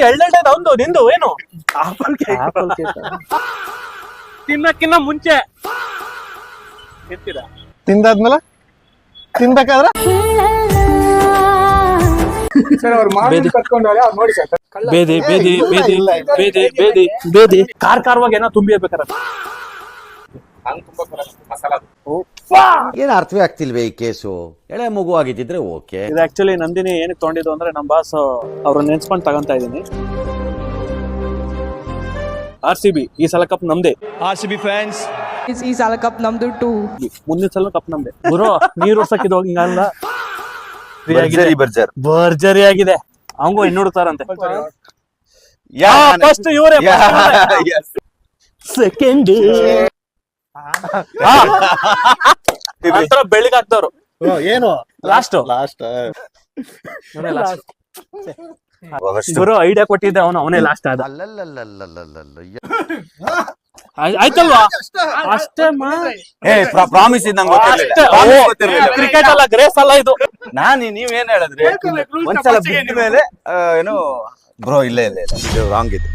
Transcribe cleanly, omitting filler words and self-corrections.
ಎಳ್ಳೆಡೆ ಒಂದು ನಿಂದು ಏನು ಆಪಲ್ ಕೇಕ್ ತಿನ್ನಕ್ಕಿನ್ನ ಮುಂಚೆ ತಿಂತೀರಾ? ತಿಂದಾದ್ಮೇಲೆ ತಿನ್ಬೇಕಾದ್ರೆ ಸರ್ ಅವ್ರು ಮಾಡಿ ಕರ್ಕೊಂಡವ್ರೆ ಅವ್ರು ನೋಡಿ ಸರ್ ಬೇದಿ ಬೇದಿ ಬೇದಿ ಬೇದಿ ಬೇದಿ ಬೇದಿ ಖಾರವಾಗಿ ಏನೋ ತುಂಬಿ ಬೇಕಾರೆ ಏನ್ ಅರ್ಥವೇ ಆಗ್ತಿಲ್ವೇ ಈ ಕೇಸು. ಎಳೆ ಮಗು ಆಗಿದ್ರೆ ಓಕೆ. ಇದು ಆಕ್ಚುಲಿ ನಂದಿನಿ ಏನಕ್ಕೆ ತಗೊಂಡಿದ್ದು ಅಂದ್ರೆ ನಮ್ಮ ಬಾಸ್ ಅವ್ರನ್ನ ನೆನ್ಸ್ಕೊಂಡು ತಗೊಂತಾ ಇದೀನಿ. RCB ಈ ಸಲ ಕಪ್ ನಮ್ದೆ. RCB ಫ್ಯಾನ್ಸ್ ಈ ಸಲ ಕಪ್ ನಮ್ದು ಟು. ಮುಂದಿನ ಸಲ ಕಪ್ ನಮ್ದೆ. ಗುರು ನೀರು ವರ್ಷಕ್ಕಿದ್ ಹಿಂಗಲ್ಲ, ಭರ್ಜರಿ ಆಗಿದೆ. ಅವಂಗೂ ಇನ್ನು ಹುಡುಕ್ತಾರಂತೆ. ಫಸ್ಟ್ ಇವರೇ ಸೆಕೆಂಡ್ ಬೆಳಿಗ್ಗೆ ಹಾಕ್ತವ್ರು ಏನು ಲಾಸ್ಟ್ ಗುರು ಐಡಿಯಾ ಕೊಟ್ಟಿದ್ದೆ ಅವನೇ ಲಾಸ್ಟ್ ಆದ. ಆಯ್ತಲ್ವಾ? ಅಷ್ಟೇ ಪ್ರಾಮಿಸ್ ಕ್ರಿಕೆಟ್ ಅಲ್ಲ, ಗ್ರೇಸ್ ಅಲ್ಲ ಇದು. ನೀವೇನ್ ಹೇಳಿದ್ರಿ ಒಂದ್ಸಲ ಬಿಟ್ಟ ಮೇಲೆ ಏನು ಬ್ರೋ? ಇಲ್ಲ ರಾಂಗ್ ಇದು.